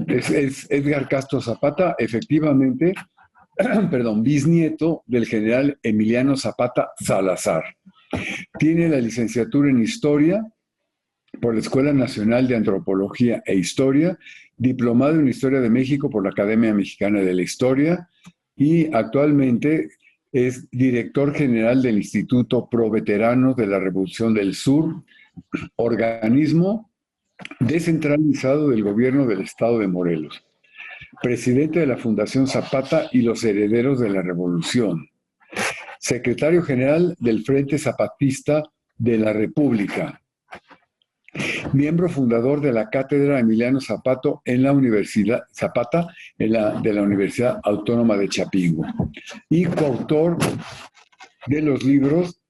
Es Edgar Castro Zapata, efectivamente, perdón, bisnieto del general Emiliano Zapata Salazar. Tiene la licenciatura en Historia por la Escuela Nacional de Antropología e Historia, diplomado en Historia de México por la Academia Mexicana de la Historia y actualmente es director general del Instituto Pro Veteranos de la Revolución del Sur, organismo descentralizado del gobierno del estado de Morelos, presidente de la Fundación Zapata y los Herederos de la Revolución, secretario general del Frente Zapatista de la República, miembro fundador de la Cátedra Emiliano Zapata en la Universidad Zapata de la Universidad Autónoma de Chapingo y coautor de los libros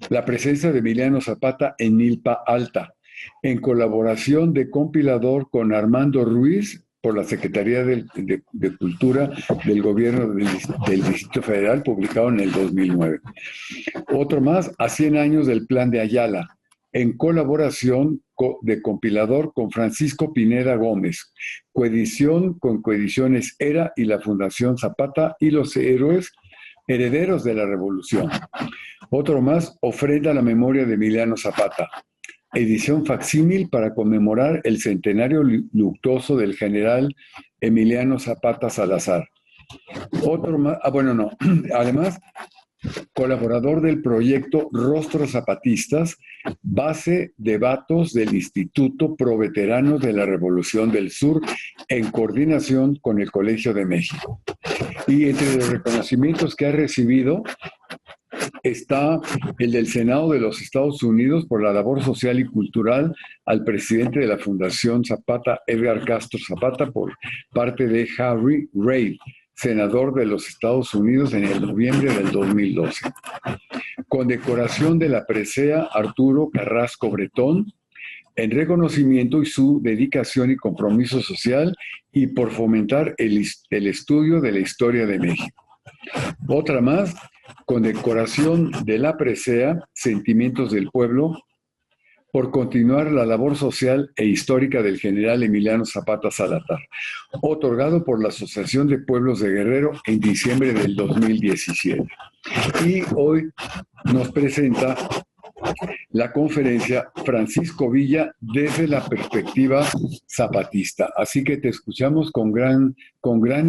La presencia de Emiliano Zapata en Milpa Alta, en colaboración de compilador con Armando Ruiz por la Secretaría de Cultura del Gobierno del Distrito Federal, publicado en el 2009. Otro más, A 100 años del Plan de Ayala, en colaboración de compilador con Francisco Pineda Gómez, coedición con Coediciones ERA y la Fundación Zapata y los Herederos de la Revolución. Otro más, Ofrenda a la memoria de Emiliano Zapata, edición facsímil para conmemorar el centenario luctuoso del general Emiliano Zapata Salazar. Otro más, además, colaborador del proyecto Rostros Zapatistas, base de datos del Instituto Pro Veteranos de la Revolución del Sur, en coordinación con el Colegio de México. Y entre los reconocimientos que ha recibido está el del Senado de los Estados Unidos por la labor social y cultural al presidente de la Fundación Zapata, Edgar Castro Zapata, por parte de Harry Reid, senador de los Estados Unidos en el noviembre del 2012. Condecoración de la presea Arturo Carrasco Bretón, en reconocimiento y su dedicación y compromiso social y por fomentar el estudio de la historia de México. Otra más, condecoración de la presea Sentimientos del Pueblo, por continuar la labor social e histórica del general Emiliano Zapata Salazar, otorgado por la Asociación de Pueblos de Guerrero en diciembre del 2017. Y hoy nos presenta la conferencia Francisco Villa desde la perspectiva zapatista. Así que te escuchamos con gran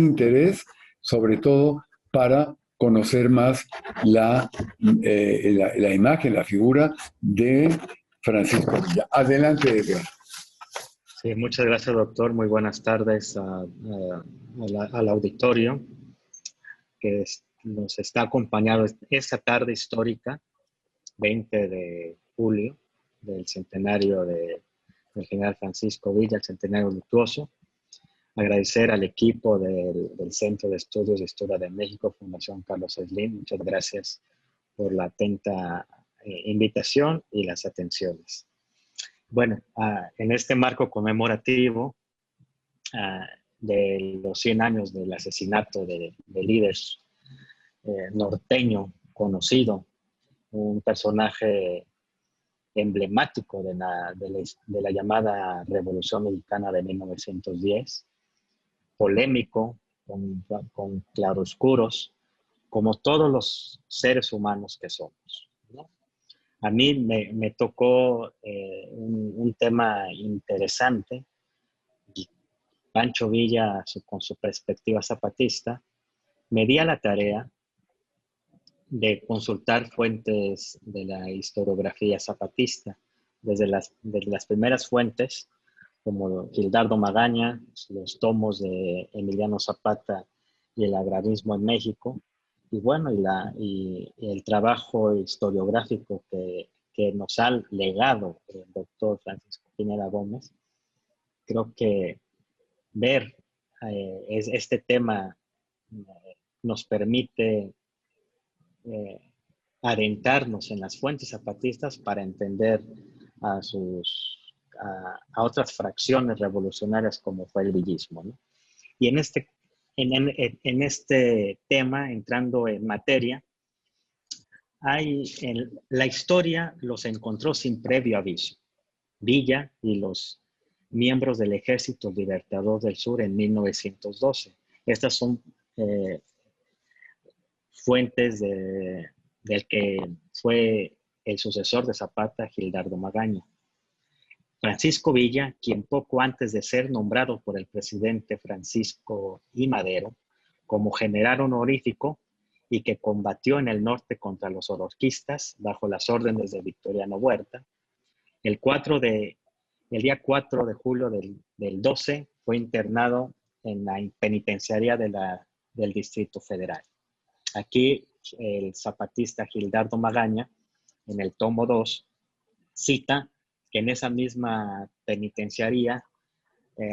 interés, sobre todo para conocer más la imagen, la figura de Francisco Villa. Adelante, Edgar. Sí, muchas gracias, doctor. Muy buenas tardes al auditorio que nos está acompañando esta tarde histórica, 20 de julio, del centenario del general Francisco Villa, el centenario luctuoso. Agradecer al equipo del Centro de Estudios de Historia de México, Fundación Carlos Slim. Muchas gracias por la atenta invitación y las atenciones. Bueno, en este marco conmemorativo de los 100 años del asesinato de líder norteño conocido, un personaje emblemático de la llamada Revolución Mexicana de 1910, polémico, con claroscuros, como todos los seres humanos que somos, ¿no? A mí me tocó un tema interesante. Pancho Villa, con su perspectiva zapatista, me di a la tarea de consultar fuentes de la historiografía zapatista, desde las primeras fuentes, como Gildardo Magaña, los tomos de Emiliano Zapata y el agrarismo en México, y bueno, y el trabajo historiográfico que nos ha legado el doctor Francisco Pineda Gómez. Creo que ver este tema nos permite adentrarnos en las fuentes zapatistas para entender a otras fracciones revolucionarias como fue el villismo, ¿no? Y en este tema, entrando en materia, la historia los encontró sin previo aviso. Villa y miembros del Ejército Libertador del Sur en 1912. Estas son fuentes del que fue el sucesor de Zapata, Gildardo Magaña. Francisco Villa, quien poco antes de ser nombrado por el presidente Francisco I. Madero como general honorífico y que combatió en el norte contra los oroquistas bajo las órdenes de Victoriano Huerta, el día 4 de julio del 12 fue internado en la penitenciaría del Distrito Federal. Aquí el zapatista Gildardo Magaña, en el tomo 2, cita que en esa misma penitenciaría,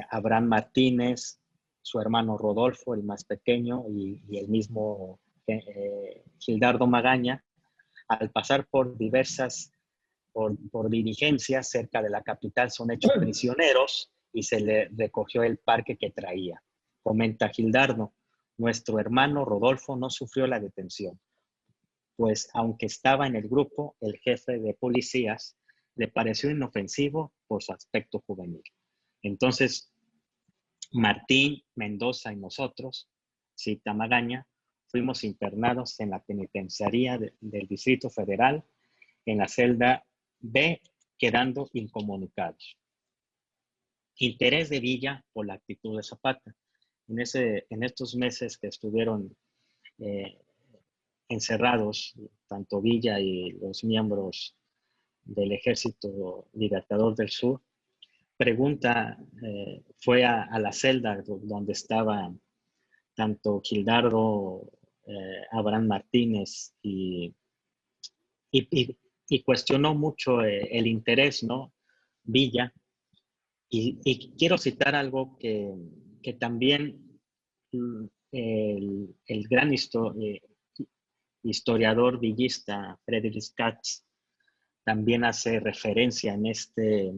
Abraham Martínez, su hermano Rodolfo, el más pequeño, y el mismo Gildardo Magaña, al pasar por diligencias cerca de la capital, son hechos prisioneros y se le recogió el parque que traía. Comenta Gildardo, nuestro hermano Rodolfo no sufrió la detención, pues aunque estaba en el grupo, el jefe de policías le pareció inofensivo por su aspecto juvenil. Entonces, Martín, Mendoza y nosotros, cita Magaña, fuimos internados en la penitenciaría del Distrito Federal, en la celda B, quedando incomunicados. Interés de Villa por la actitud de Zapata. En estos meses que estuvieron encerrados, tanto Villa y los miembros del Ejército Libertador del Sur, fue a la celda donde estaban tanto Gildardo, Abraham Martínez y cuestionó mucho el interés, ¿no? Villa. Y quiero citar algo que también el gran historiador villista Friedrich Katz también hace referencia en este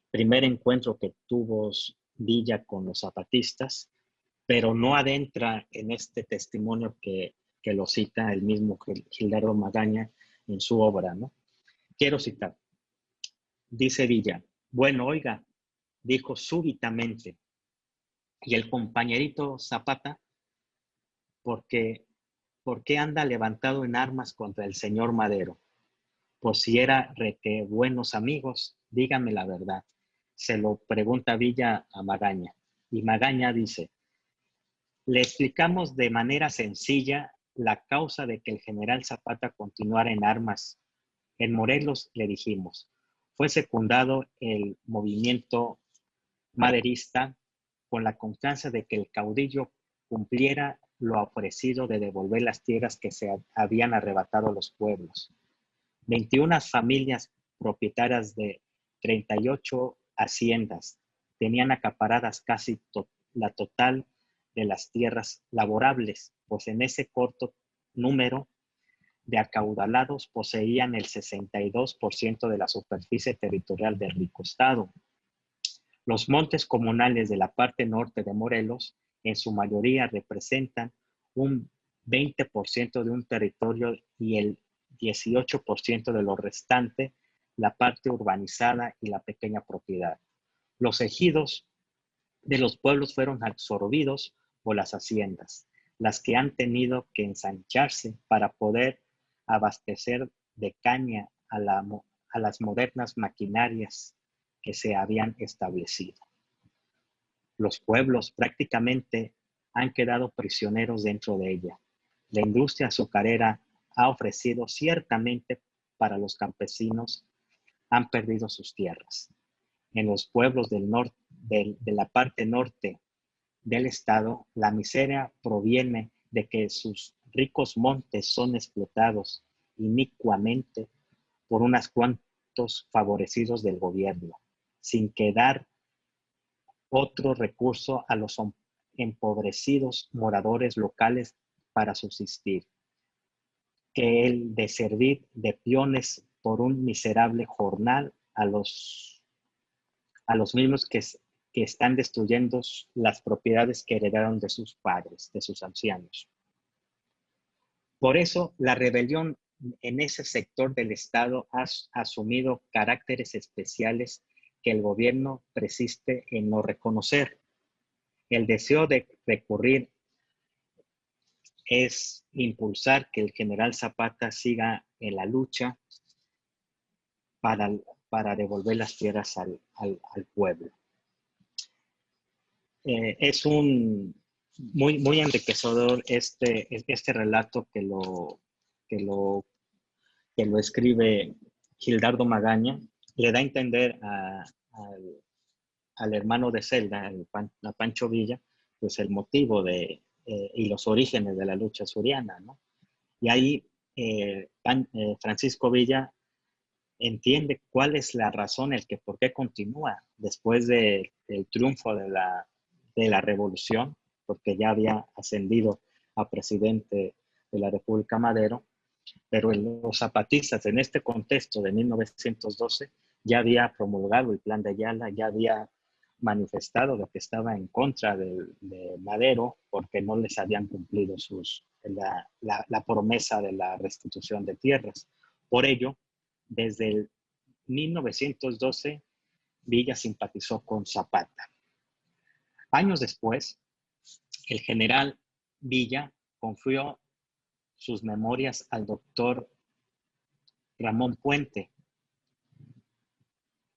primer encuentro que tuvo Villa con los zapatistas, pero no adentra en este testimonio que lo cita el mismo Gildardo Magaña en su obra, ¿no? Quiero citar. Dice Villa, bueno, oiga, dijo súbitamente, y el compañerito Zapata, ¿por qué anda levantado en armas contra el señor Madero? Pues si era que buenos amigos, dígame la verdad. Se lo pregunta Villa a Magaña, y Magaña dice, le explicamos de manera sencilla la causa de que el general Zapata continuara en armas. En Morelos, le dijimos, fue secundado el movimiento maderista con la confianza de que el caudillo cumpliera lo ofrecido de devolver las tierras que se habían arrebatado a los pueblos. 21 familias propietarias de 38 haciendas tenían acaparadas casi la total de las tierras laborables, pues en ese corto número de acaudalados poseían el 62% de la superficie territorial del rico estado. Los montes comunales de la parte norte de Morelos, en su mayoría representan un 20% de un territorio y el 18% de lo restante, la parte urbanizada y la pequeña propiedad. Los ejidos de los pueblos fueron absorbidos por las haciendas, las que han tenido que ensancharse para poder abastecer de caña a las modernas maquinarias que se habían establecido. Los pueblos prácticamente han quedado prisioneros dentro de ella. La industria azucarera ha ofrecido ciertamente para los campesinos, han perdido sus tierras. En los pueblos del norte, de la parte norte del estado, la miseria proviene de que sus ricos montes son explotados inicuamente por unos cuantos favorecidos del gobierno, sin quedar otro recurso a los empobrecidos moradores locales para subsistir, que el de servir de peones por un miserable jornal a los mismos que están destruyendo las propiedades que heredaron de sus padres, de sus ancianos. Por eso, la rebelión en ese sector del Estado ha asumido caracteres especiales que el gobierno persiste en no reconocer. El deseo de recurrir es impulsar que el general Zapata siga en la lucha para devolver las tierras al pueblo. Es muy enriquecedor este relato que lo escribe Gildardo Magaña. Le da a entender al hermano de Zelda, a Pancho Villa, pues el motivo y los orígenes de la lucha suriana, ¿no? Y ahí Francisco Villa entiende cuál es la razón, por qué continúa después del triunfo de la revolución, porque ya había ascendido a presidente de la República Madero, pero los zapatistas en este contexto de 1912 ya había promulgado el Plan de Ayala, ya había manifestado lo que estaba en contra de Madero porque no les habían cumplido la promesa de la restitución de tierras. Por ello, desde el 1912, Villa simpatizó con Zapata. Años después, el general Villa confió sus memorias al doctor Ramón Puente,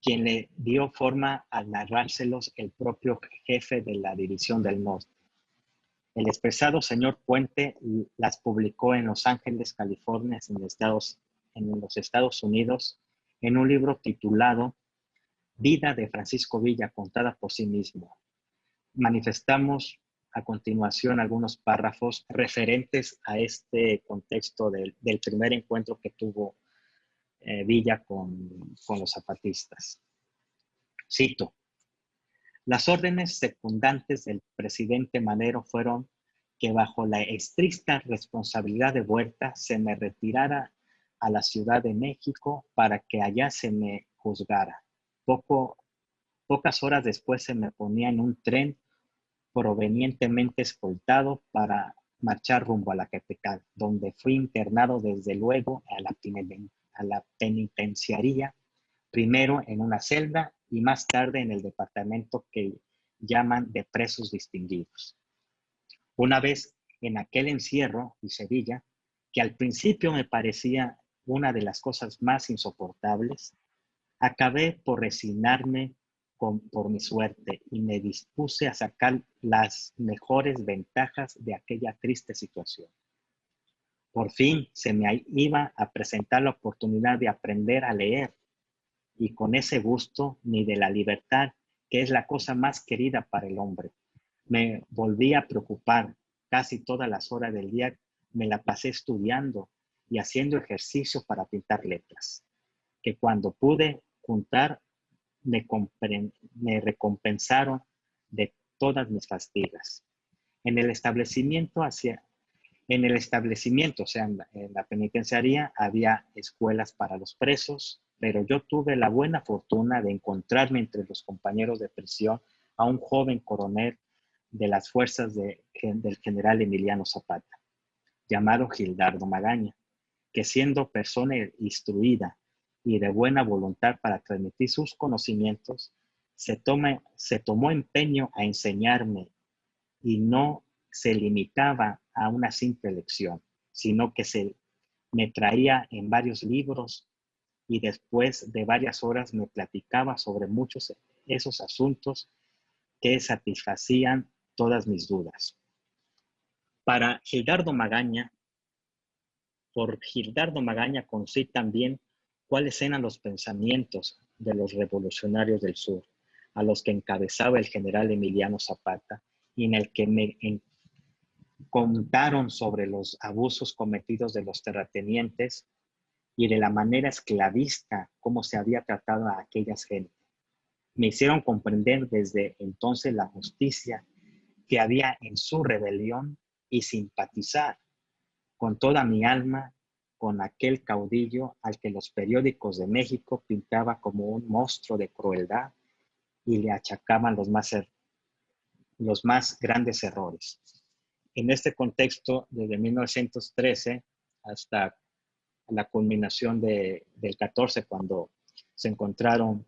quien le dio forma al narrárselos el propio jefe de la División del Norte. El expresado señor Puente las publicó en Los Ángeles, California, en los Estados Unidos, en un libro titulado Vida de Francisco Villa, contada por sí mismo. Manifestamos a continuación algunos párrafos referentes a este contexto del primer encuentro que tuvo Villa con los zapatistas. Cito: las órdenes secundantes del presidente Madero fueron que bajo la estricta responsabilidad de Huerta se me retirara a la Ciudad de México para que allá se me juzgara. Pocas horas después se me ponía en un tren provenientemente escoltado para marchar rumbo a la capital, donde fui internado desde luego a la penitenciaría, primero en una celda y más tarde en el departamento que llaman de presos distinguidos. Una vez en aquel encierro y Sevilla, que al principio me parecía una de las cosas más insoportables, acabé por resignarme por mi suerte y me dispuse a sacar las mejores ventajas de aquella triste situación. Por fin se me iba a presentar la oportunidad de aprender a leer, y con ese gusto ni de la libertad, que es la cosa más querida para el hombre, me volví a preocupar. Casi todas las horas del día me la pasé estudiando y haciendo ejercicio para pintar letras, que cuando pude juntar me recompensaron de todas mis fatigas. En el establecimiento, o sea, en la penitenciaría había escuelas para los presos, pero yo tuve la buena fortuna de encontrarme entre los compañeros de prisión a un joven coronel de las fuerzas del general Emiliano Zapata, llamado Gildardo Magaña, que siendo persona instruida y de buena voluntad para transmitir sus conocimientos, se tomó empeño a enseñarme y no se limitaba a una simple lección, sino que me traía en varios libros y después de varias horas me platicaba sobre muchos esos asuntos que satisfacían todas mis dudas. Para Gildardo Magaña, por Gildardo Magaña conocí también cuáles eran los pensamientos de los revolucionarios del sur, a los que encabezaba el general Emiliano Zapata, y en el que me contaron sobre los abusos cometidos de los terratenientes y de la manera esclavista cómo se había tratado a aquellas gentes. Me hicieron comprender desde entonces la justicia que había en su rebelión y simpatizar con toda mi alma con aquel caudillo al que los periódicos de México pintaban como un monstruo de crueldad y le achacaban los más grandes errores. En este contexto, desde 1913 hasta la culminación del 14, cuando se encontraron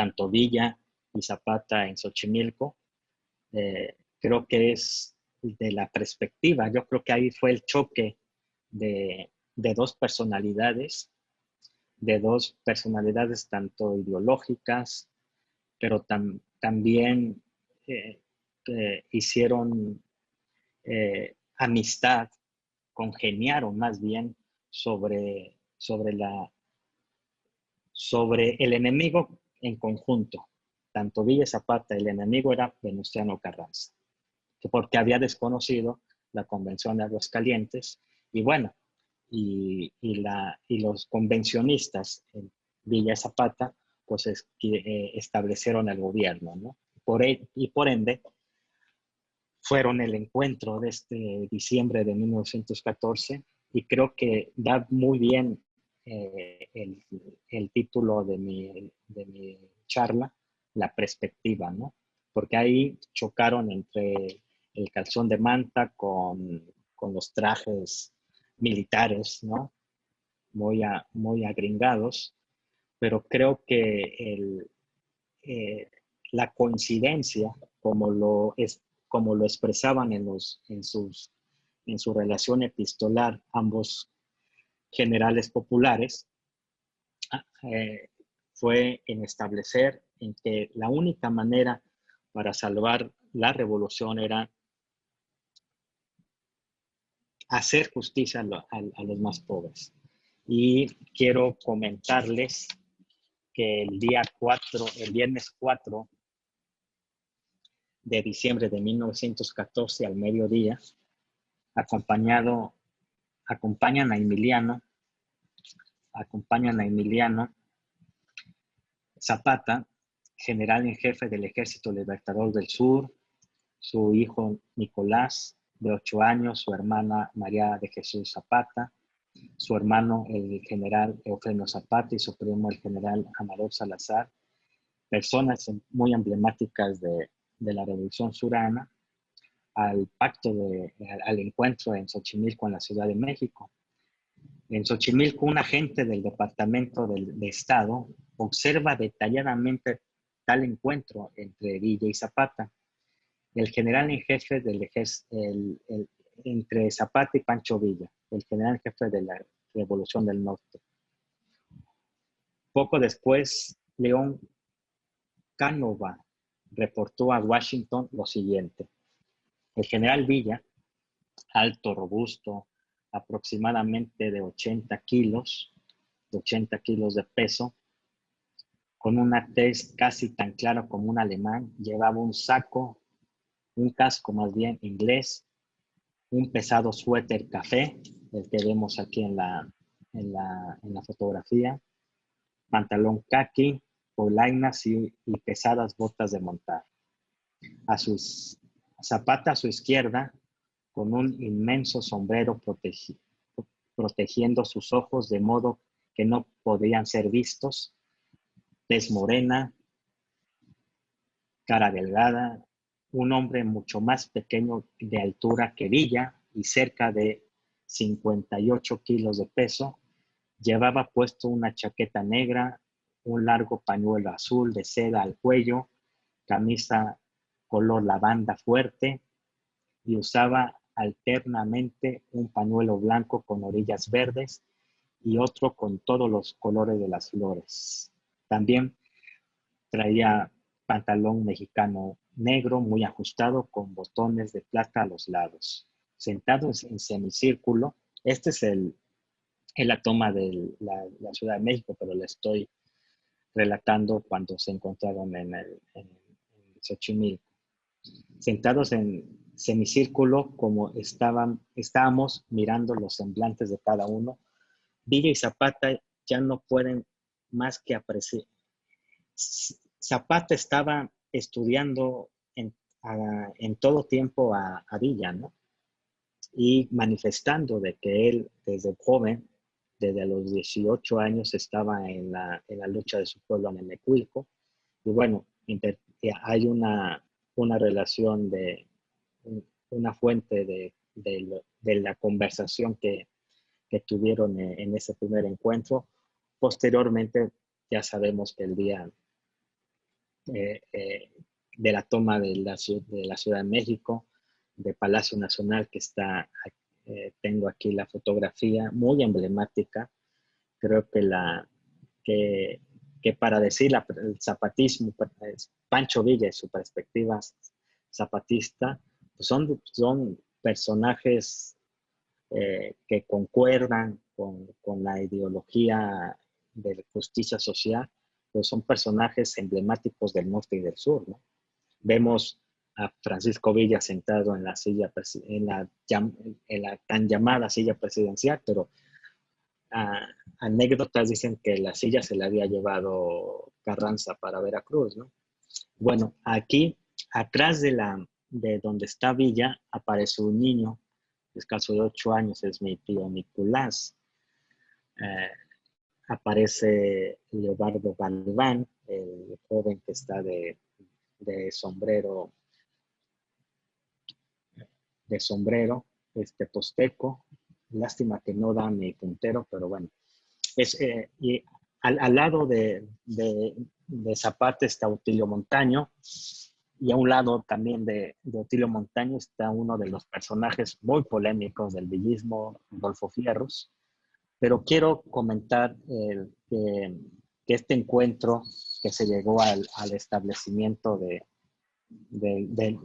tanto Villa y Zapata en Xochimilco. Creo que es de la perspectiva, yo creo que ahí fue el choque de dos personalidades tanto ideológicas, pero también hicieron amistad, congeniaron más bien sobre el enemigo en conjunto. Tanto Villa y Zapata, el enemigo era Venustiano Carranza, porque había desconocido la Convención de Aguascalientes, y bueno, y los convencionistas, Villa y Zapata, pues establecieron el gobierno, ¿no? Y por ende, fueron el encuentro de este diciembre de 1914, y creo que da muy bien el título de mi charla, la perspectiva, ¿no? Porque ahí chocaron entre el calzón de manta con los trajes militares, ¿no? Muy agringados, pero creo que la coincidencia, como lo expresaban en su relación epistolar ambos generales populares, eh, fue en establecer en que la única manera para salvar la revolución era hacer justicia a los más pobres. Y quiero comentarles que el viernes 4 de diciembre de 1914 al mediodía, acompañan a Emiliano Zapata, general en jefe del Ejército Libertador del Sur, su hijo Nicolás, de 8 años, su hermana María de Jesús Zapata, su hermano el general Eufemio Zapata y su primo el general Amador Salazar, personas muy emblemáticas de la Revolución Surana, al encuentro en Xochimilco, en la Ciudad de México. En Xochimilco, un agente del Departamento de Estado observa detalladamente tal encuentro entre Villa y Zapata. El general en jefe entre Zapata y Pancho Villa, el general en jefe de la Revolución del Norte. Poco después, León Cánova reportó a Washington lo siguiente: el general Villa, alto, robusto, aproximadamente de 80 kilos de peso, con una tez casi tan clara como un alemán, llevaba un casco más bien inglés, un pesado suéter café, el que vemos aquí en la fotografía, pantalón caqui, polainas y pesadas botas de montar. Zapata a su izquierda, con un inmenso sombrero protegiendo sus ojos de modo que no podían ser vistos, tez morena, cara delgada, un hombre mucho más pequeño de altura que Villa y cerca de 58 kilos de peso. Llevaba puesto una chaqueta negra, un largo pañuelo azul de seda al cuello, camisa color lavanda fuerte, y usaba alternamente un pañuelo blanco con orillas verdes y otro con todos los colores de las flores. También traía pantalón mexicano negro muy ajustado con botones de plata a los lados. Sentado en semicírculo, este es la toma de la Ciudad de México, pero la estoy relatando cuando se encontraron en Xochimilco. Sentados en semicírculo, como estábamos mirando los semblantes de cada uno, Villa y Zapata ya no pueden más que apreciar. Zapata estaba estudiando en todo tiempo a Villa, ¿no? Y manifestando de que él desde joven, desde los 18 años, estaba en la lucha de su pueblo en el Necuilco. Y bueno, hay una relación una fuente de la conversación que tuvieron en ese primer encuentro. Posteriormente, ya sabemos que el día de la toma de la Ciudad de México, de Palacio Nacional, que está, tengo aquí la fotografía, muy emblemática. Creo que, que para decir el zapatismo, Pancho Villa y su perspectiva zapatista, pues son personajes que concuerdan con la ideología de justicia social, pues son personajes emblemáticos del norte y del sur, ¿no? Vemos a Francisco Villa sentado en la silla, en la tan llamada silla presidencial, pero anécdotas dicen que la silla se la había llevado Carranza para Veracruz, ¿no? Bueno, aquí, atrás de donde está Villa, aparece un niño, descalzo de 8 años, es mi tío Nicolás. Aparece Leobardo Galván, el joven que está de sombrero, posteco. Lástima que no da mi puntero, pero bueno. Y al lado de Zapata está Otilio Montaño, y a un lado también de Otilio Montaño está uno de los personajes muy polémicos del villismo, Rodolfo Fierros. Pero quiero comentar que este encuentro que se llegó al establecimiento del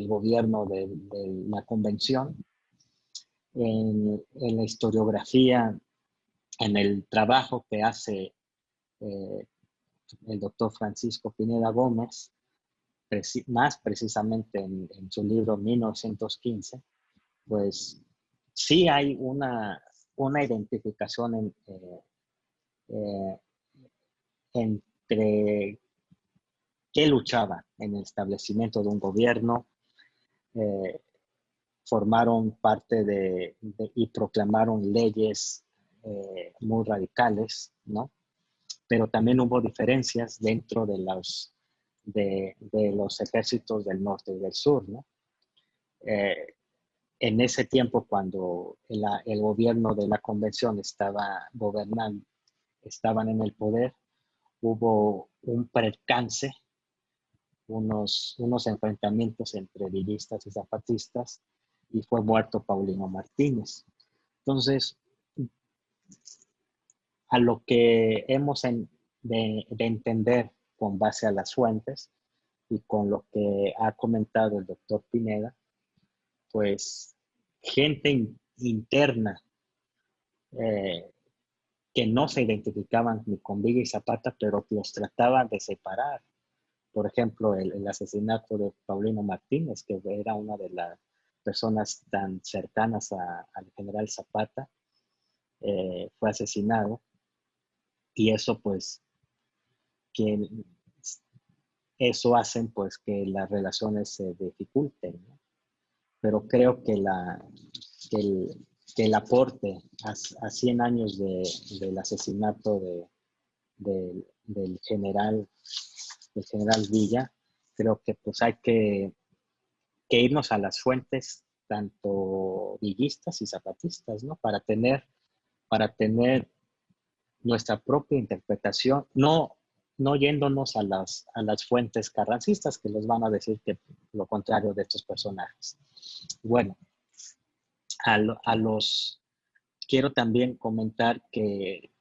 gobierno de la convención, en la historiografía, en el trabajo que hace el doctor Francisco Pineda Gómez, más precisamente en su libro 1915, pues sí hay una identificación entre qué luchaba en el establecimiento de un gobierno, formaron parte y proclamaron leyes muy radicales, ¿no? Pero también hubo diferencias dentro de los ejércitos del norte y del sur, ¿no? En ese tiempo, cuando el gobierno de la convención estaba gobernando, estaban en el poder, hubo un percance, unos enfrentamientos entre villistas y zapatistas, y fue muerto Paulino Martínez. Entonces, a lo que hemos de entender con base a las fuentes y con lo que ha comentado el doctor Pineda, pues gente interna que no se identificaban ni con Villa y Zapata, pero que los trataban de separar. Por ejemplo, el asesinato de Paulino Martínez, que era una de las personas tan cercanas al general Zapata, fue asesinado, y eso pues que eso hacen pues que las relaciones se dificulten, ¿no? Pero creo que el aporte a 100 años del asesinato del general Villa, creo que pues hay que irnos a las fuentes, tanto villistas y zapatistas, ¿no? Para tener nuestra propia interpretación, no yéndonos a las fuentes carrancistas, que les van a decir que lo contrario de estos personajes. Bueno, quiero también comentar que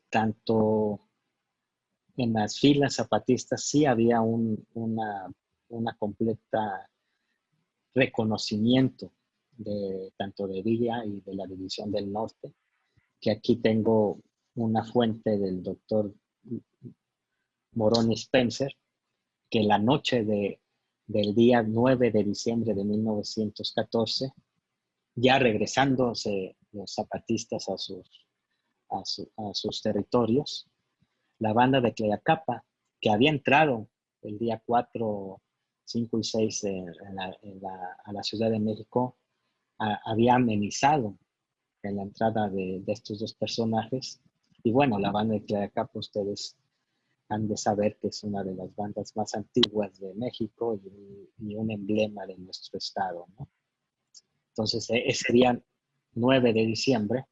tanto en las filas zapatistas sí había una completa reconocimiento tanto de Villa y de la División del Norte, que aquí tengo una fuente del doctor Moroni Spencer, que la noche del día 9 de diciembre de 1914, ya regresándose los zapatistas a sus territorios, la banda de Tlayacapa, que había entrado el día 4, 5 y 6 a la Ciudad de México, había amenizado en la entrada de estos dos personajes. Y bueno, la banda de Tlayacapa, ustedes han de saber que es una de las bandas más antiguas de México y un emblema de nuestro estado, ¿no? Entonces, ese día 9 de diciembre,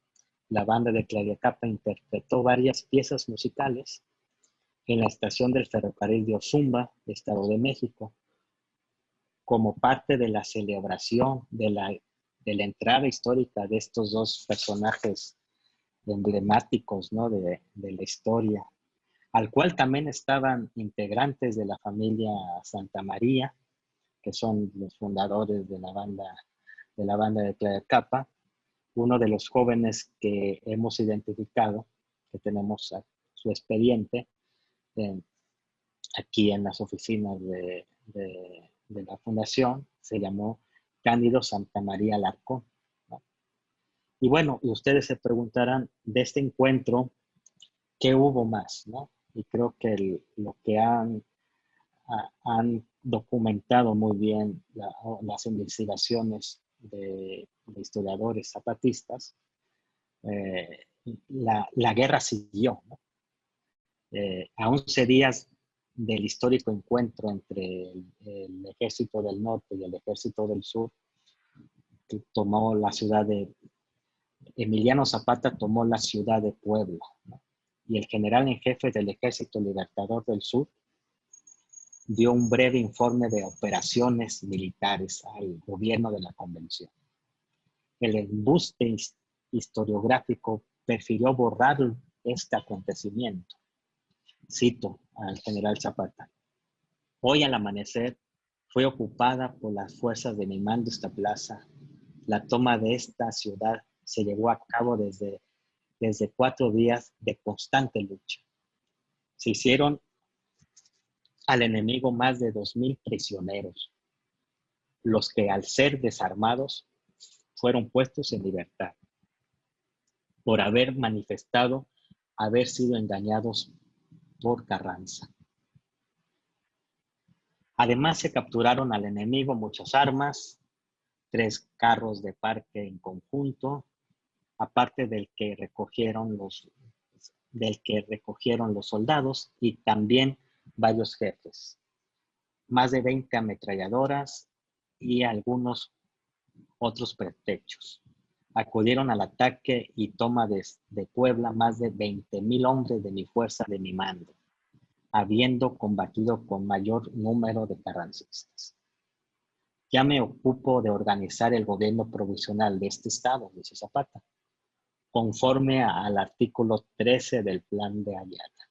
la banda de Tlayacapa interpretó varias piezas musicales, en la estación del ferrocarril de Ozumba, Estado de México, como parte de la celebración de la entrada histórica de estos dos personajes emblemáticos, ¿no? de la historia, al cual también estaban integrantes de la familia Santa María, que son los fundadores de la banda de Tlayacapan. Uno de los jóvenes que hemos identificado, que tenemos su expediente aquí en las oficinas de la fundación, se llamó Cándido Santa María Alarcón, ¿no? Y bueno, y ustedes se preguntarán de este encuentro, ¿qué hubo más, no? Y creo que lo que han documentado muy bien las investigaciones de historiadores zapatistas, la guerra siguió, ¿no? A 11 días del histórico encuentro entre el ejército del norte y el ejército del sur, que tomó la ciudad de Emiliano Zapata tomó la ciudad de Puebla, ¿no? Y el general en jefe del Ejército Libertador del Sur dio un breve informe de operaciones militares al gobierno de la convención. El embuste historiográfico prefirió borrar este acontecimiento. Cito al general Zapata: hoy al amanecer fue ocupada por las fuerzas de mi mando esta plaza. La toma de esta ciudad se llevó a cabo desde 4 días de constante lucha. Se hicieron al enemigo más de 2,000 prisioneros, los que al ser desarmados fueron puestos en libertad por haber manifestado haber sido engañados por Carranza. Además, se capturaron al enemigo muchas armas, 3 carros de parque en conjunto, aparte del que recogieron los soldados, y también varios jefes, más de 20 ametralladoras y algunos otros pretextos. Acudieron al ataque y toma de Puebla más de 20,000 hombres de mi fuerza de mi mando, habiendo combatido con mayor número de carrancistas. Ya me ocupo de organizar el gobierno provisional de este estado, dice Zapata, conforme al artículo 13 del Plan de Ayala.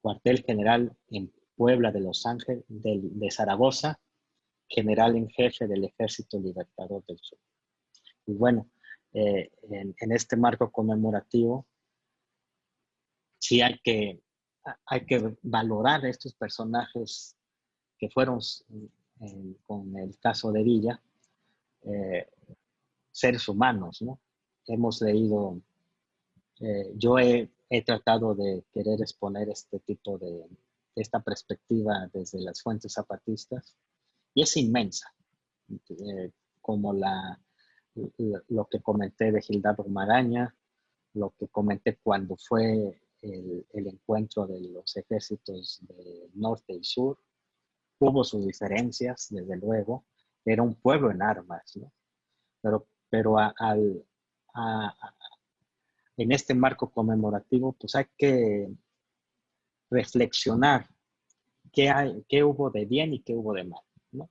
Cuartel general en Puebla de Los Ángeles, de Zaragoza, general en jefe del Ejército Libertador del Sur. Y bueno, en este marco conmemorativo, sí hay que valorar estos personajes que fueron, con el caso de Villa, seres humanos, ¿no? Hemos leído, yo he tratado de querer exponer este tipo esta perspectiva desde las fuentes zapatistas, y es inmensa, como lo que comenté de Gildardo Maraña, lo que comenté cuando fue el encuentro de los ejércitos del norte y sur. Hubo sus diferencias, desde luego, era un pueblo en armas, ¿no? Pero en este marco conmemorativo, pues hay que reflexionar qué hubo de bien y qué hubo de mal, ¿no?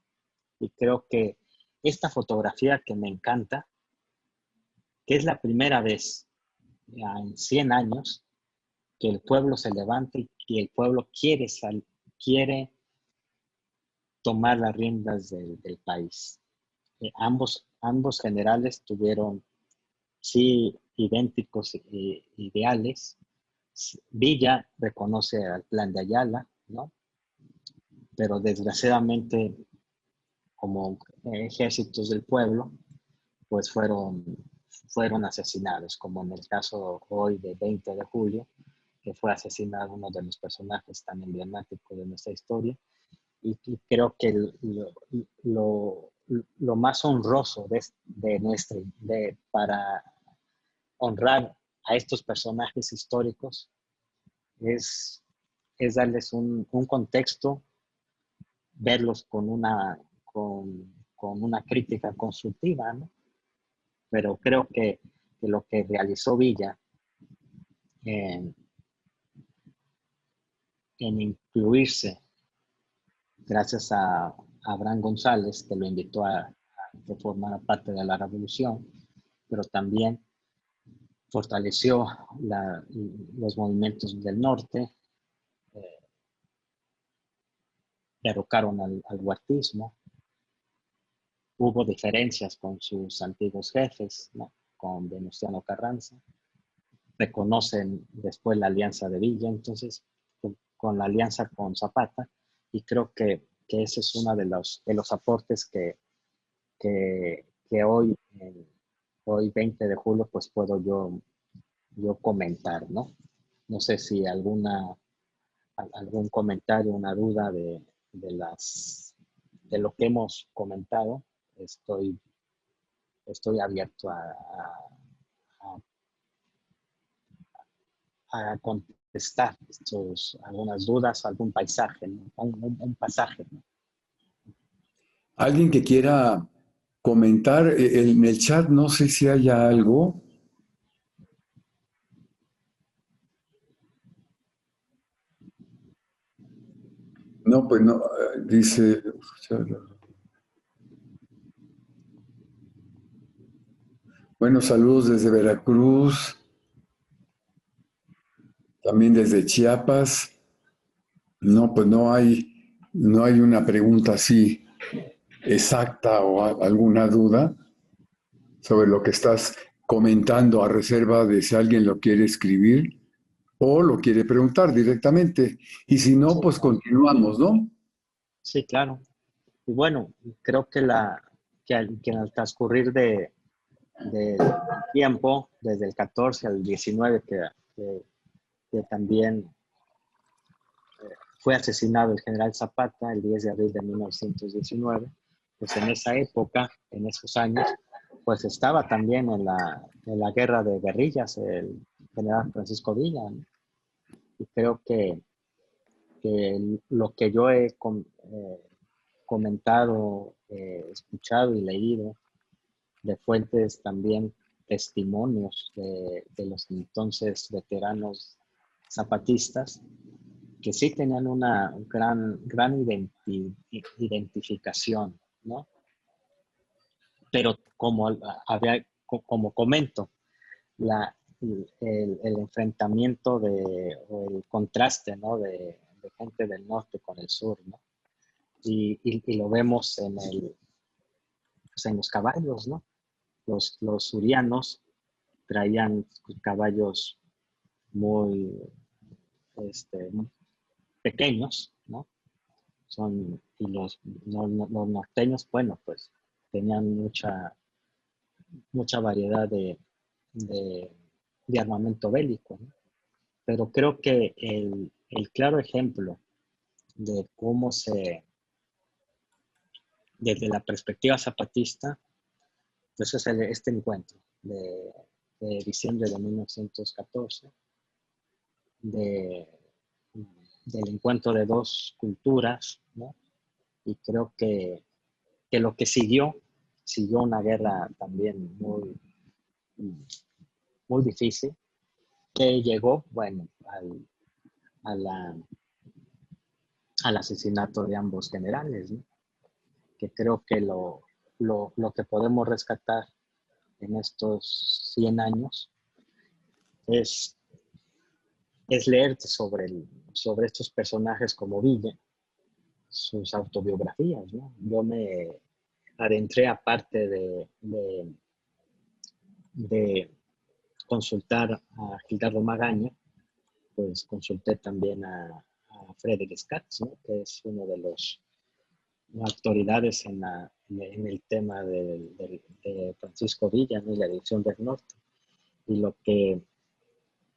Y creo que esta fotografía que me encanta, que es la primera vez en 100 años que el pueblo se levanta y que el pueblo quiere tomar las riendas del país. Ambos generales tuvieron, sí, idénticos ideales. Villa reconoce al Plan de Ayala, ¿no? Pero desgraciadamente, como ejércitos del pueblo, pues fueron asesinados, como en el caso hoy de 20 de julio, que fue asesinado uno de los personajes tan emblemáticos de nuestra historia. Y creo que lo más honroso para honrar a estos personajes históricos es darles un contexto, verlos con una crítica constructiva, ¿no? Pero creo que lo que realizó Villa en incluirse gracias a Abraham González, que lo invitó a que formara parte de la revolución, pero también fortaleció los movimientos del norte, derrocaron al huertismo. Hubo diferencias con sus antiguos jefes, ¿no? Con Venustiano Carranza. Reconocen después la alianza de Villa, entonces con la alianza con Zapata, y creo que ese es uno de los aportes que hoy, hoy 20 de julio, pues puedo yo comentar, ¿no? No sé si algún comentario, una duda de lo que hemos comentado. Estoy abierto a contestar algunas dudas, algún paisaje, ¿no? un pasaje, ¿no? Alguien que quiera comentar en el chat, no sé si haya algo. No, pues no, dice, bueno, saludos desde Veracruz, también desde Chiapas. No, pues no hay una pregunta así exacta o alguna duda sobre lo que estás comentando, a reserva de si alguien lo quiere escribir o lo quiere preguntar directamente. Y si no, Sí, pues continuamos, ¿no? sí, claro. Y bueno, creo que al transcurrir del tiempo, desde el 14 al 19, que también fue asesinado el general Zapata el 10 de abril de 1919, pues en esa época, en esos años, pues estaba también en la guerra de guerrillas el general Francisco Villa, ¿no? Y creo que lo que yo he comentado, escuchado y leído de fuentes también, testimonios de los entonces veteranos zapatistas, que sí tenían una gran identificación, ¿no? Pero como comento, el enfrentamiento o el contraste, ¿no? de gente del norte con el sur, ¿no? Y lo vemos pues en los caballos, ¿no? Los surianos traían caballos muy, muy pequeños, ¿no? Y los norteños, bueno, pues tenían mucha variedad de, de armamento bélico, ¿no? Pero creo que el claro ejemplo de cómo desde la perspectiva zapatista, pues es este encuentro de diciembre de 1914, de, del encuentro de dos culturas, ¿no? Y creo que lo que siguió una guerra también muy difícil, que llegó, bueno, a la, al asesinato de ambos generales, ¿no? Que creo que lo que podemos rescatar en estos 100 años es, es leer sobre estos personajes como Villa, sus autobiografías, ¿no? Yo me adentré, aparte de consultar a Gildardo Magaña, pues consulté también a Frederick Schatz, ¿no? Que es uno de los autoridades en el tema de Francisco Villa, ¿no? Y la dirección del norte. Y lo que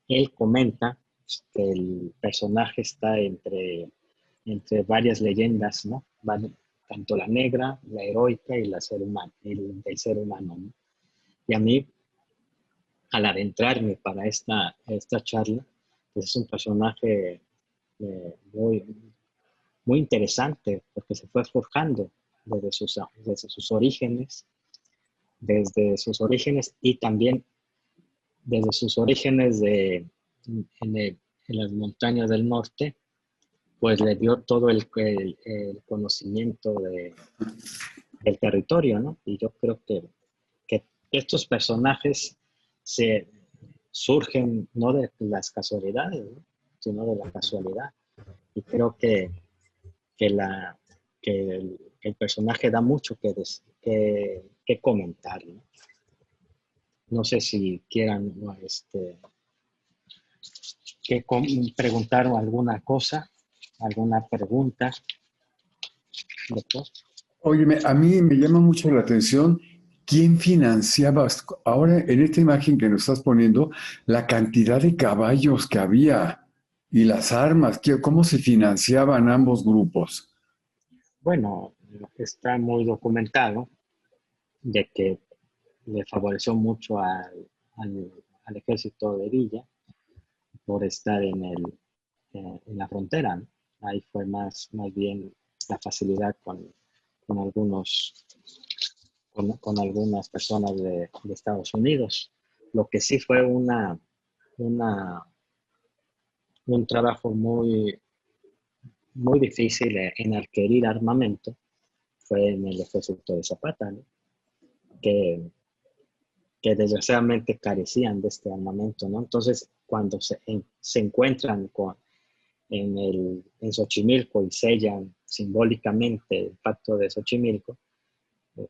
él comenta es que el personaje está entre varias leyendas, ¿no? Tanto la negra, la heroica y la ser humano, el ser humano, ¿no? Y a mí, al adentrarme para esta charla, pues es un personaje muy, muy interesante, porque se fue forjando desde sus orígenes y también desde sus orígenes en las montañas del norte, pues le dio todo el conocimiento del territorio, ¿no? Y yo creo que estos personajes se surgen no de las casualidades, ¿no? Sino de la casualidad. Y creo que, la, que el personaje da mucho que comentar, ¿no? No sé si quieran que preguntar alguna cosa, alguna pregunta, doctor. Óyeme, a mí me llama mucho la atención quién financiaba, ahora en esta imagen que nos estás poniendo, la cantidad de caballos que había y las armas, cómo se financiaban ambos grupos. Bueno, está muy documentado de que le favoreció mucho al ejército de Villa por estar en la frontera, ¿no? Ahí fue más bien la facilidad con algunos, con algunas personas de Estados Unidos. Lo que sí fue una, un trabajo muy difícil en adquirir armamento fue en el ejército de Zapata, ¿no? que, que desgraciadamente carecían de este armamento, ¿no? Entonces, cuando se encuentran en Xochimilco y sellan simbólicamente el pacto de Xochimilco,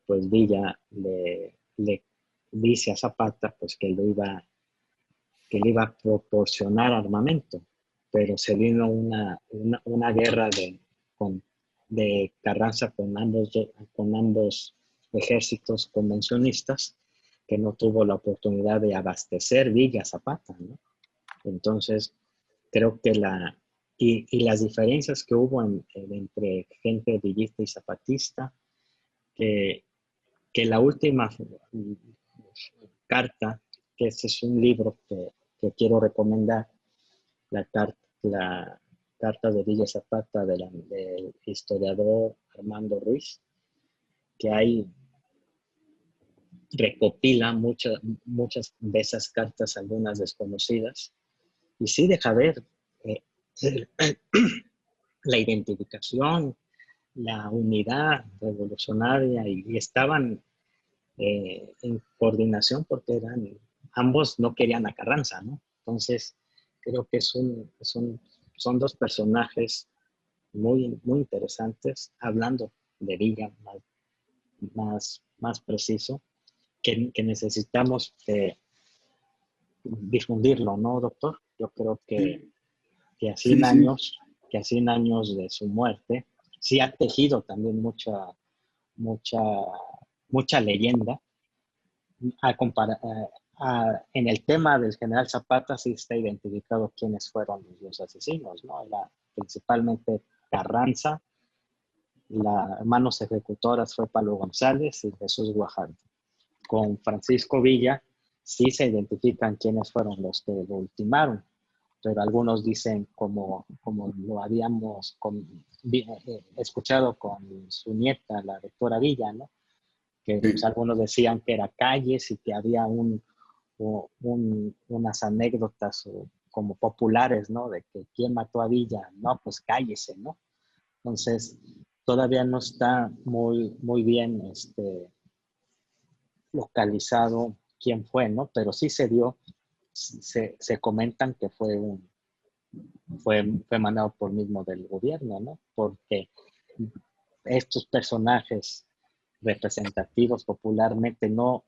pues Villa le dice a Zapata pues que le iba a proporcionar armamento, pero se vino una guerra de Carranza con ambos ejércitos convencionistas que no tuvo la oportunidad de abastecer Villa Zapata, ¿no? Entonces, creo que y las diferencias que hubo entre gente villista y zapatista, que, que la última carta, que este es un libro que quiero recomendar, la carta de Villa Zapata del historiador Armando Ruiz, que hay recopila muchas de esas cartas, algunas desconocidas, y sí deja ver eh, la identificación, la unidad revolucionaria, y estaban en coordinación porque ambos no querían a Carranza, ¿no? Entonces, creo que son dos personajes muy interesantes, hablando de Villa más preciso, que necesitamos difundirlo, ¿no, doctor? Yo creo que a Sí, 100 sí. años, que a 100 años de su muerte, sí ha tejido también mucha, mucha leyenda. En el tema del general Zapata sí está identificado quiénes fueron los asesinos, ¿no? Era principalmente Carranza, las manos ejecutoras fue Pablo González y Jesús Guajardo. Con Francisco Villa sí se identifican quiénes fueron los que lo ultimaron, pero algunos dicen, como lo habíamos escuchado con su nieta, la doctora Villa, ¿no? Que pues, Sí. algunos decían que era Calles y que había unas anécdotas como populares, ¿no? De que quién mató a Villa, no, pues Cállese, ¿no? Entonces, todavía no está muy bien localizado quién fue, ¿no? Pero sí se comentan que fue mandado por mismo del gobierno, ¿no? Porque estos personajes representativos popularmente no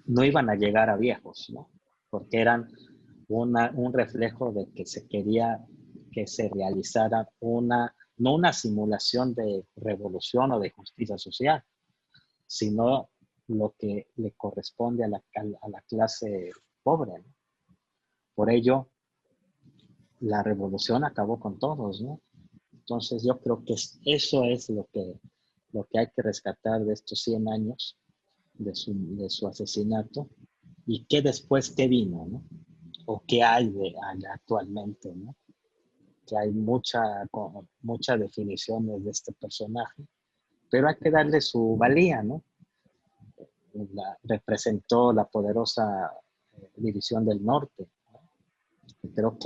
iban a llegar a viejos, ¿no? Porque eran un reflejo de que se quería que se realizara no una simulación de revolución o de justicia social, sino lo que le corresponde a la clase pobre, ¿no? Por ello, la revolución acabó con todos, ¿no? Entonces yo creo que eso es lo que hay que rescatar de estos 100 años de su asesinato, y qué después, qué vino, ¿no? O qué hay actualmente, ¿no? Que hay muchas definiciones de este personaje, pero hay que darle su valía, ¿no? Representó la poderosa división del norte, ¿no? Creo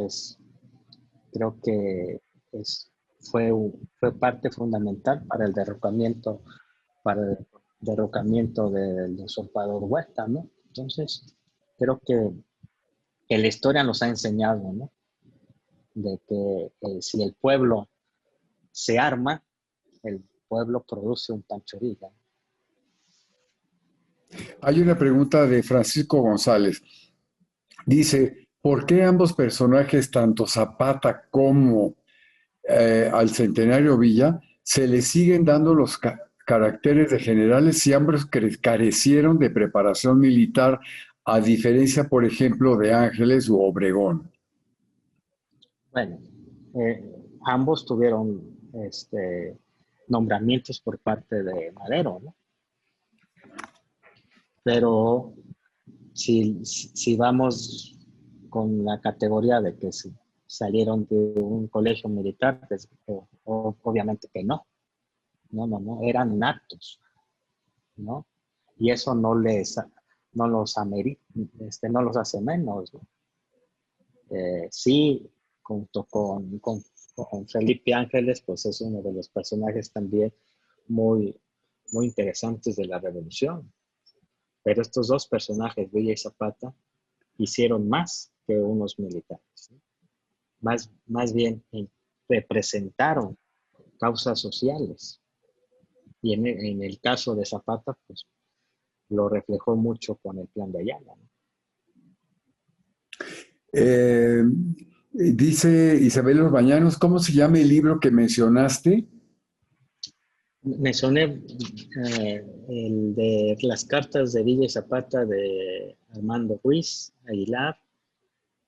que fue parte fundamental para el derrocamiento del usurpador Huerta, ¿no? Entonces, creo que la historia nos ha enseñado, ¿no? De que si el pueblo se arma, el pueblo produce un Pancho Villa. Hay una pregunta de Francisco González. Dice, ¿por qué ambos personajes, tanto Zapata como al Centenario Villa, se le siguen dando los caracteres de generales si ambos carecieron de preparación militar, a diferencia, por ejemplo, de Ángeles u Obregón? Bueno, ambos tuvieron nombramientos por parte de Madero, ¿no? Pero si vamos con la categoría de que salieron de un colegio militar, pues, obviamente que no, eran natos, ¿no? Y eso no los hace menos, ¿no? Sí, junto con Felipe Ángeles, pues es uno de los personajes también muy, muy interesantes de la revolución. Pero estos dos personajes, Villa y Zapata, hicieron más que unos militares, ¿no? Más bien representaron causas sociales. Y en el caso de Zapata, pues lo reflejó mucho con el Plan de Ayala, ¿no? Dice Isabel Los Bañanos, ¿cómo se llama el libro que mencionaste? Mencioné el de las cartas de Villa y Zapata de Armando Ruiz Aguilar.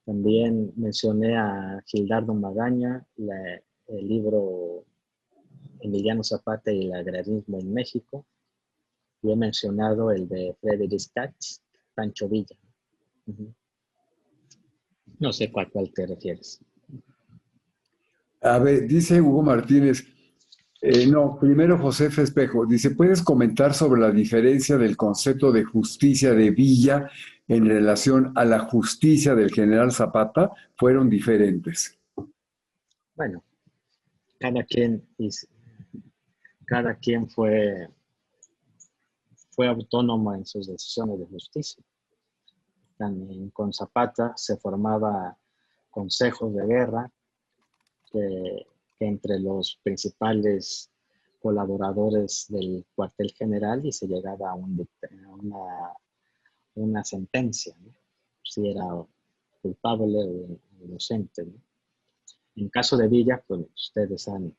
También mencioné a Gildardo Magaña, el libro Emiliano Zapata y el agrarismo en México. Y he mencionado el de Frederick Katz, Pancho Villa. Uh-huh. No sé cuál te refieres. A ver, dice Hugo Martínez, no, primero Josefa Espejo, dice, ¿puedes comentar sobre la diferencia del concepto de justicia de Villa en relación a la justicia del general Zapata? Fueron diferentes. Bueno, cada quien fue autónomo en sus decisiones de justicia. También con Zapata se formaba consejos de guerra que entre los principales colaboradores del cuartel general y se llegaba a una sentencia, ¿no? Si era culpable o inocente, ¿no? En caso de Villa, pues ustedes saben,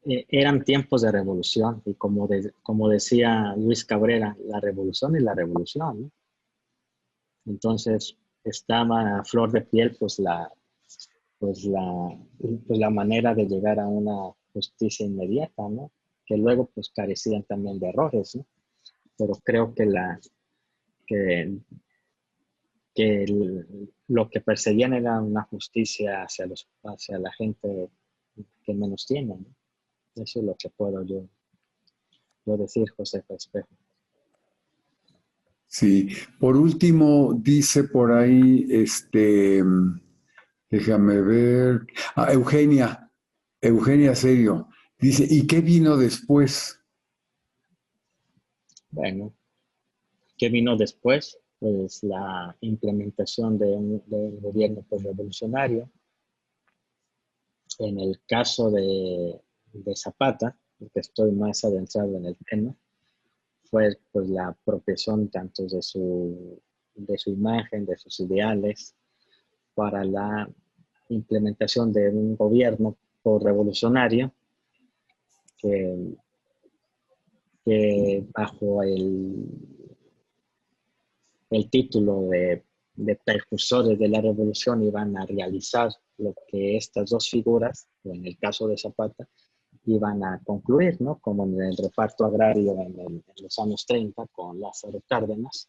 eran tiempos de revolución y como decía Luis Cabrera, la revolución es la revolución, ¿no? Entonces estaba a flor de piel pues la manera de llegar a una justicia inmediata, ¿no? Que luego pues carecían también de errores, ¿no? Pero creo que, lo que perseguían era una justicia hacia la gente que menos tiene, ¿no? Eso es lo que puedo yo decir, José Espejo. Sí. Por último, dice por ahí, déjame ver, Eugenia Serio, dice, ¿y qué vino después? Bueno, ¿qué vino después? Pues la implementación de un gobierno revolucionario. En el caso de Zapata, porque estoy más adentrado en el tema, fue pues la apropiación tanto de su imagen, de sus ideales, para la implementación de un gobierno revolucionario que bajo el título de precursores de la revolución iban a realizar lo que estas dos figuras, o en el caso de Zapata, iban a concluir, ¿no? Como en el reparto agrario en los años 30 con Lázaro Cárdenas,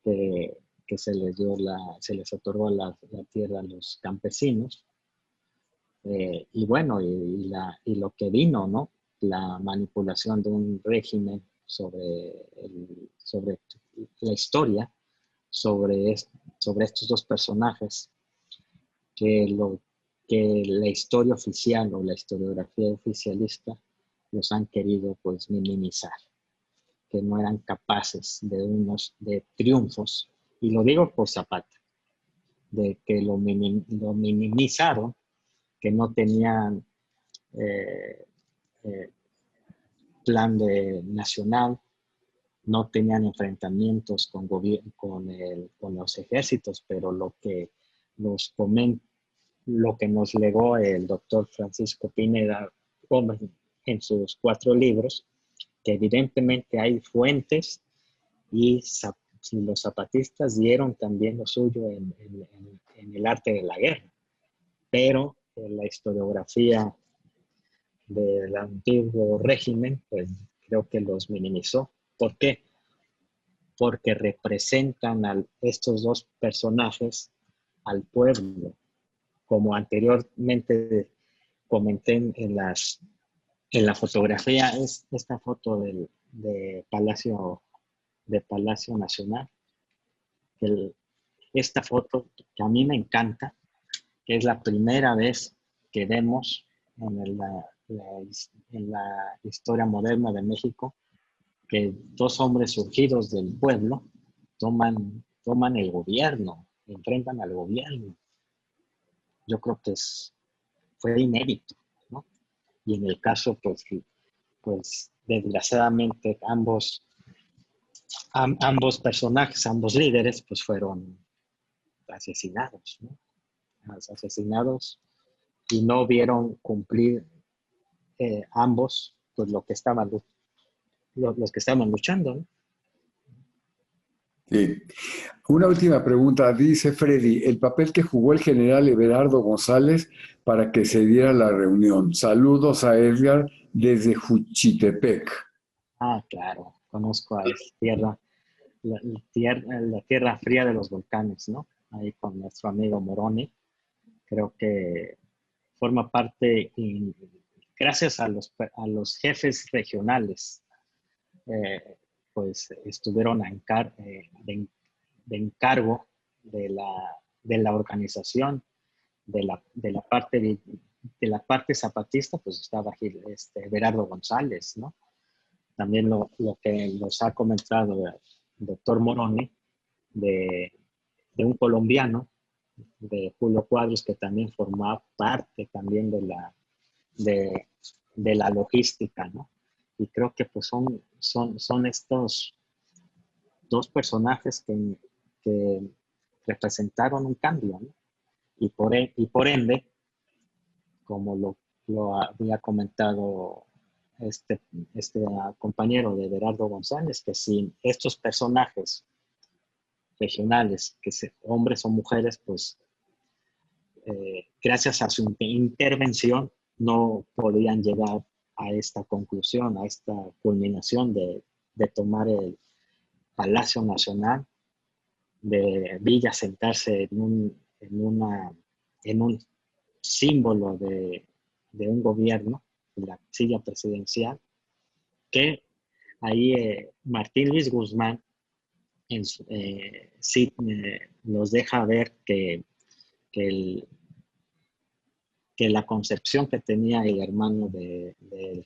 que se les otorgó la tierra a los campesinos. Y bueno, y lo que vino, ¿no? La manipulación de un régimen sobre la historia, sobre estos dos personajes que la historia oficial o la historiografía oficialista los han querido pues minimizar, que no eran capaces de triunfos, y lo digo por Zapata, de que lo minimizaron, que no tenían eh, eh, plan nacional, no tenían enfrentamientos con los ejércitos, pero lo que nos legó el doctor Francisco Pineda Gómez en sus 4 libros, que evidentemente hay fuentes y los zapatistas dieron también lo suyo en el arte de la guerra, pero la historiografía del antiguo régimen, pues creo que los minimizó. ¿Por qué? Porque representan a estos 2 personajes al pueblo, como anteriormente comenté en la fotografía, es esta foto de Palacio Nacional. Esta foto que a mí me encanta, que es la primera vez que vemos en la historia moderna de México que 2 hombres surgidos del pueblo toman el gobierno, enfrentan al gobierno. Yo creo que fue inédito, ¿no? Y en el caso, pues desgraciadamente ambos personajes, ambos líderes, pues fueron asesinados, ¿no? Asesinados y no vieron cumplir ambos pues los que estaban luchando, ¿no? Sí. Una última pregunta. Dice Freddy, el papel que jugó el general Everardo González para que se diera la reunión. Saludos a Edgar desde Juchitepec. Claro, conozco a esa la tierra fría de los volcanes, ¿no? Ahí con nuestro amigo Moroni. Creo que forma parte, gracias a los jefes regionales, pues estuvieron de encargo de la organización, de la parte zapatista, pues estaba Gerardo González, ¿no? También lo que nos ha comentado el doctor Moroni, de, de un colombiano, de Julio Cuadros, que también formaba parte también de, de la logística, ¿no? Y creo que pues son estos 2 personajes que representaron un cambio, ¿no? Y por ende, como lo había comentado este, este compañero de Berardo González, que sin estos personajes regionales, hombres o mujeres, pues gracias a su intervención no podían llegar a esta conclusión, a esta culminación de tomar el Palacio Nacional, de Villa sentarse en un símbolo de un gobierno, la silla presidencial, que ahí Martín Luis Guzmán sí nos deja ver que la concepción que tenía el hermano del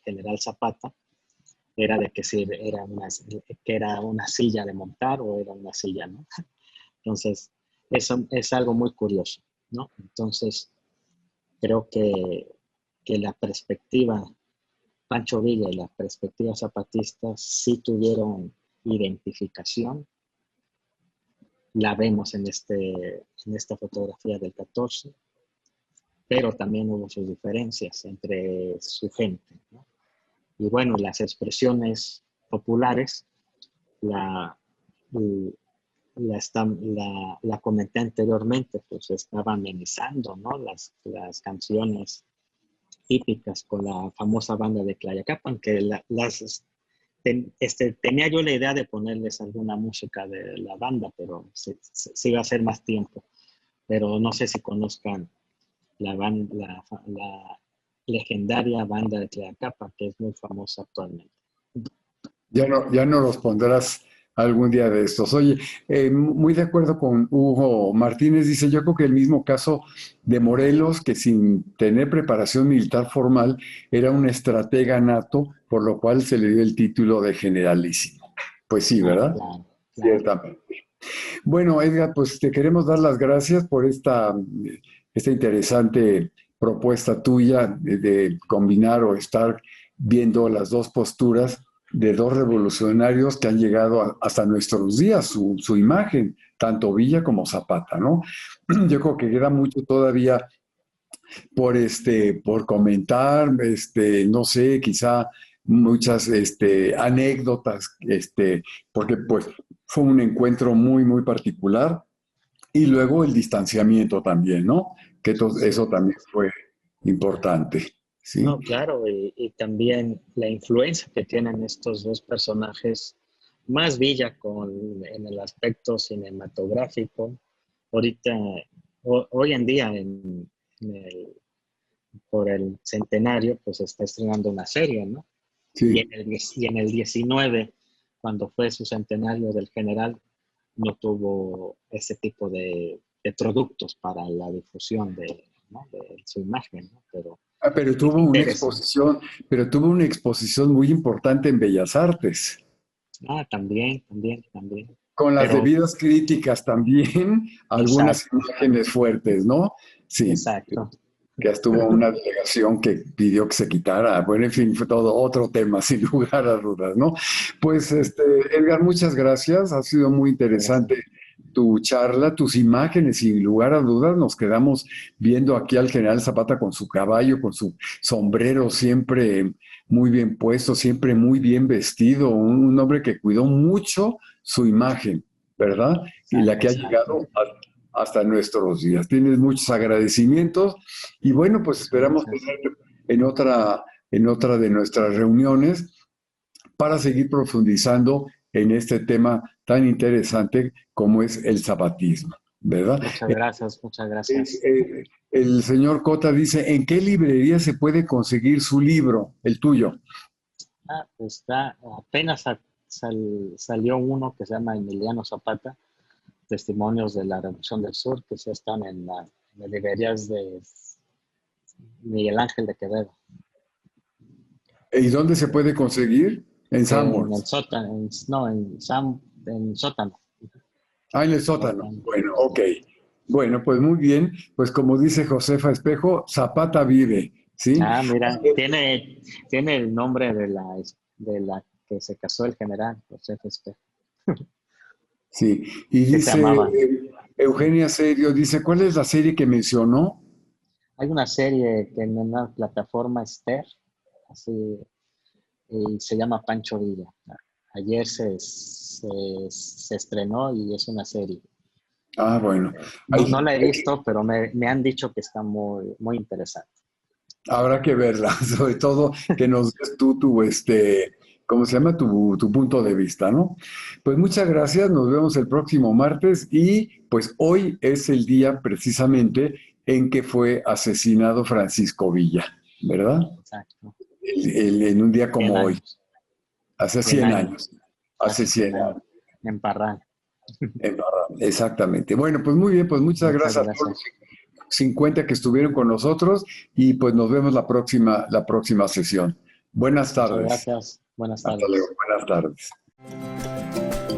general Zapata era de que sí, que era una silla de montar o era una silla, ¿no? Entonces, eso es algo muy curioso, ¿no? Entonces, creo que la perspectiva Pancho Villa y la perspectiva zapatista sí tuvieron identificación. La vemos en esta fotografía del 14, pero también hubo sus diferencias entre su gente, ¿no? Y bueno, las expresiones populares, la comenté anteriormente, pues estaba amenizando, ¿no? Las canciones típicas con la famosa banda de Tlayacapan, que tenía yo la idea de ponerles alguna música de la banda, pero se iba a hacer más tiempo. Pero no sé si conozcan la legendaria banda de Tlayacapan, que es muy famosa actualmente. Ya no los pondrás algún día de estos. Oye, muy de acuerdo con Hugo Martínez, dice, yo creo que el mismo caso de Morelos, que sin tener preparación militar formal, era un estratega nato, por lo cual se le dio el título de generalísimo. Pues sí, Ah, ¿verdad? claro, claro. Ciertamente. Bueno, Edgar, pues te queremos dar las gracias por esta interesante propuesta tuya de combinar o estar viendo las dos posturas de dos revolucionarios que han llegado hasta nuestros días, su imagen, tanto Villa como Zapata, ¿no? Yo creo que queda mucho todavía por comentar, no sé, quizá muchas anécdotas, porque pues fue un encuentro muy, muy particular. Y luego el distanciamiento también, ¿no? Eso también fue importante, ¿sí? No, claro, y también la influencia que tienen estos dos personajes, más Villa en el aspecto cinematográfico. Ahorita, hoy en día, por el centenario, pues se está estrenando una serie, ¿no? Sí. Y en el 19, cuando fue su centenario del general, no tuvo ese tipo de productos para la difusión ¿no? de su imagen, ¿no? Pero Pero es interesante. tuvo una exposición muy importante en Bellas Artes, Ah, también, también, también. con las Pero, debidas críticas también, algunas exacto, imágenes fuertes, ¿no? Sí, exacto. que estuvo una delegación que pidió que se quitara. Bueno, en fin, fue todo otro tema, sin lugar a dudas, ¿no? Pues, Edgar, muchas gracias. Ha sido muy Gracias. interesante tu charla, tus imágenes, sin lugar a dudas. Nos quedamos viendo aquí al general Zapata con su caballo, con su sombrero siempre muy bien puesto, siempre muy bien vestido, un hombre que cuidó mucho su imagen, ¿verdad? Y la Exacto, que ha exacto. llegado hasta nuestros días. Tienes muchos agradecimientos y bueno, pues Muchas esperamos gracias. tenerte en otra de nuestras reuniones para seguir profundizando en este tema tan interesante como es el zapatismo, ¿verdad? Muchas gracias, muchas gracias. El señor Cota dice, ¿en qué librería se puede conseguir su libro, el tuyo? Ah, pues apenas salió uno que se llama Emiliano Zapata, Testimonios de la Revolución del Sur, que ya están en las librerías de Miguel Ángel de Quevedo, ¿Y dónde se puede conseguir? En en el Sanborns. sótano, no, en sótano. Ah, en el sótano. Sótano. Bueno, ok. Bueno, pues muy bien. Pues como dice Josefa Espejo, Zapata vive, ¿sí? Ah, mira, tiene el nombre de la que se casó el general, José Espejo, Sí. Y que se dice llamaba. Eugenia Serio, dice, ¿cuál es la serie que mencionó? Hay una serie que en una plataforma Star, así, y se llama Pancho Villa. Ayer se estrenó y es una serie. Ah, bueno. No, no la he visto, pero me han dicho que está muy, muy interesante. Habrá que verla, sobre todo que nos des ¿cómo se llama? Tu punto de vista, ¿no? Pues muchas gracias, nos vemos el próximo martes y pues hoy es el día precisamente en que fue asesinado Francisco Villa, ¿verdad? Exacto. En un día 100 como hoy, años. hace 100 100 años, años. hace Hace 100 100 años. años. En Parral. Exactamente. Bueno, pues muy bien, pues muchas Muchas gracias a todos los gracias. 50 que estuvieron con nosotros y pues nos vemos la próxima sesión. Buenas Muchas tardes. gracias. Buenas Hasta luego. tardes. Buenas tardes.